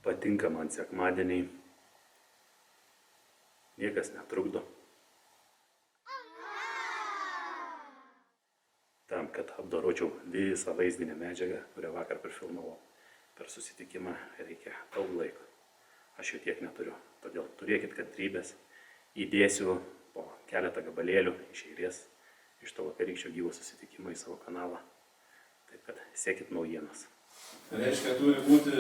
Patinka man sekmadieniai. Niekas netrukdo. Tam, kad apdoročiau visą vaizdinę medžiagą, kurią vakar perfilmavau. Per susitikimą reikia daug laiko. Aš jau tiek neturiu. Todėl turėkit kantrybės. Įdėsiu po keletą gabalėlių iš eilės iš to vakarykščio gyvo susitikimo į savo kanalą. Taip kad sekit naujienas. Reiškia, turi būti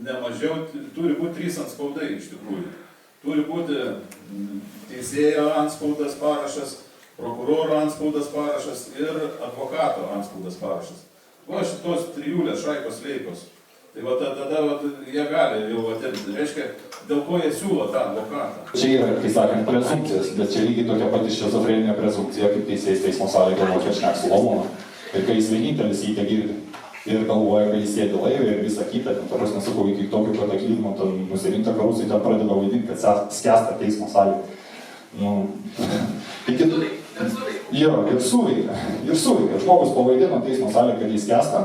ne mažiau, turi būti 3 antspaudai iš tikrųjų. Turi būti teisėjo antspaudas parašas, prokuroro antspaudas parašas ir advokato antspaudas parašas. Va šitos trijulės šaikos leikos. Tai va tada jie gali jau atimti. Reiškia, dėl ko jie siūlo tą advokatą. Čia yra, kai sakant, prezumpcijas, bet čia lygiai tokia pati šizofreninė prezumpcija, kaip teisėjas teismo salėje galvoja, kad šnek su Lamūnu. Ir kai jis vienintelis jį te girdi. Ir galvoja, kai jis sėdi laivė ir visą kitą, ta prasme, sakau, iki tokio kataklizmo, nusirinktą karusai ten pradeda vaidinti, kad skęsta teismo salė. Jo, ir suveikia. Žmogus pavaidino teismo salę, kad jis skęsta,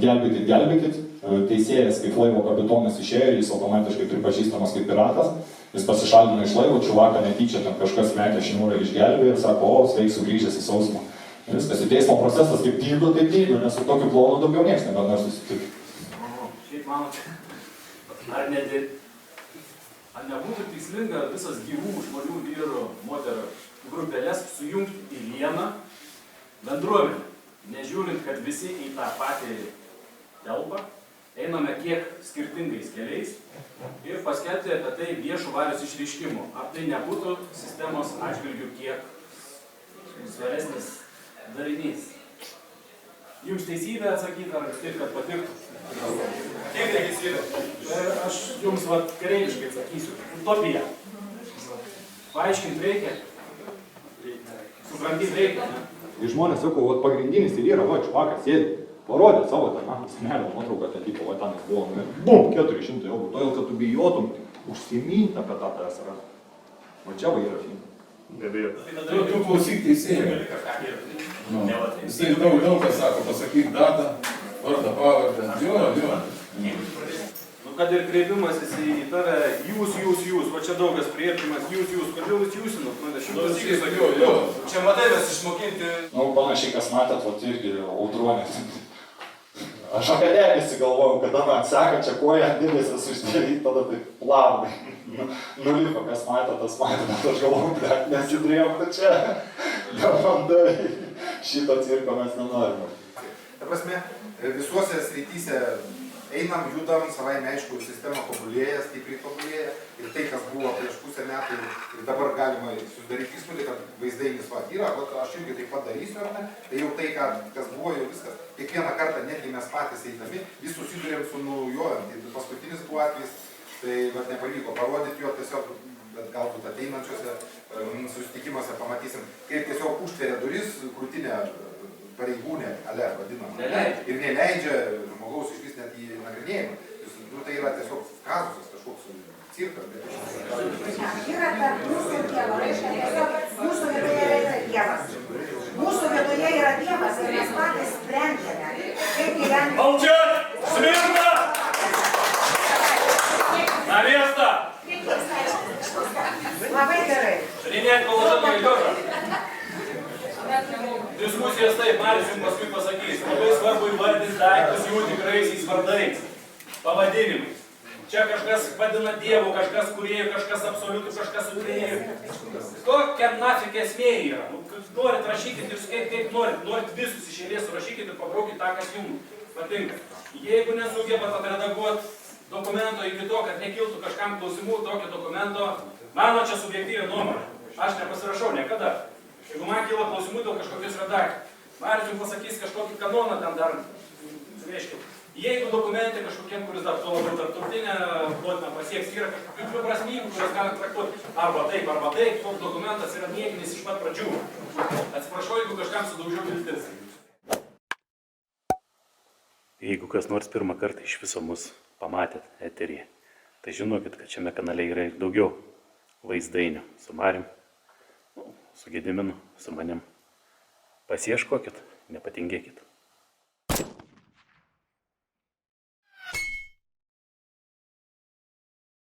gelbėkit. Teisėjas, kaip laivo kapitonas išėjo, jis automatiškai pripažįstamas kaip piratas. Jis pasišalino iš laivo, čuvaką netyčia, ten kažkas metė šniūrą išgelbė ir sako, o, sveik sugrįžęs į sausumą. Viskas, į teismo procesas kaip dygo, tai dygo, nes su tokiu klounu daugiau nieks nebenori susitikti. Šiaip manot, ar nebūtų tikslinga visas gyvų žmonių, vyrų, moterų grupelės sujungti į vieną bendruomenę, nežiūrint, kad visi į tą patį telpą, einame kiek skirtingais keliais ir paskelbti apie tai viešų valios išreiškimų. Ar tai nebūtų sistemos atžvilgių kiek svaresnis darinys? Jums teisybę atsakyti, ar taip, kad patiktų? Kiek teisybė? Aš jums kareiviškai atsakysiu. Utopija. Paaiškinti reikia. Suprantyti reikia, ne? Ir žmonės sako, pagrindinis ir yra, čuvakas sėdi. Parodė savo ten, senelio nuotrauką, ten tipo, ten jis buvo, bum, 400 eurų, todėl, kad tu bijotum užsiminti apie tą TSR. O čia va yra finta. Tu klausyk teisėjų. Jisai daug kas sako, pasakyk datą, vardą, pavardę. Jo. Kad ir kreipimasis į tave, jūs, va čia daugas prieptimas, jūs, kodėl jūs jūsinot? Čia matai mes išmokinti. Panašiai, kas matėt, irgi audruonės. Aš apie dėmesį galvojau, kada man seka čia koja dėmesės uždėlyti, tada taip plavai. Nulipo, kas matė, tas matė, bet aš galvojau, nesidrėjom, kad čia nebandai. Šito cirko mes nenorime. Ta prasme, visuose srityse einam, judam, savaime aišku, sistema tobulėja, stipriai tobulėja. Ir tai, kas buvo prieš pusę metų, ir dabar galima susidaryti įspūdį, kad vaizdainis yra, aš irgi taip pat darysiu, ar ne? Tai jau tai, kas buvo, jau viskas. Kiekvieną kartą, netgi mes patys eidami, vis susidurėm su naujovėm. Tai paskutinis buvo atvejis, tai nepavyko parodyti jo tiesiog, bet galbūt ateinančiuose susitikimuose pamatysim, kaip tiesiog užtveria duris, krūtinę pareigūnė, vadinama. Ir neleidžia žmogaus išvis net į nagrinėjimą. Tai yra tiesiog kazusas kažkoks cirkas. Yra tarp mūsų ir Dievo. Mūsų viduje yra Dievas. Mūsų viduje yra Dievas ir mes patys sprendžiame, kaip gyventi. Молчать! Смирно! На место! Labai gerai. Принять положение лежа. Diskusijas taip, Marius jums paskui pasakys. Labai svarbu įvardinti daiktus jų tikraisiais vardais, pavadinimais. Čia kažkas vadina Dievu, kažkas kūrėjų, kažkas absoliutų, kažkas sukūrėjų. Kokia nafik esmė yra? Norit rašykit jūs kaip norit visus iš eilės surašykit ir pabraukit tą, kas jums patinka. Jeigu nesugebat atredaguoti dokumento iki to, kad nekiltų kažkam klausimų, tokio dokumento, mano čia subjektyvi nuomonė. Aš nepasirašau niekada. Jeigu man kyla klausimų dėl kažkokios redakcijos, Marius jums pasakys kažkokį kanoną ten dar, reiškia, jeigu dokumente kažkokiem, kuris dar to labiau tarptautinę plotmę pasieks, yra kažkokių dviprasmybių, kurias galime traktuoti arba taip, toks dokumentas yra niekinis iš pat pradžių. Atsiprašau, jeigu kažkam sudaužiau viltis. Jeigu kas nors pirmą kartą iš viso mus pamatėt eteryje, tai žinokit, kad šiame kanale yra ir daugiau vaizdainių su Marium, su Gediminu, su manim. Pasiieškokit, nepatingėkit.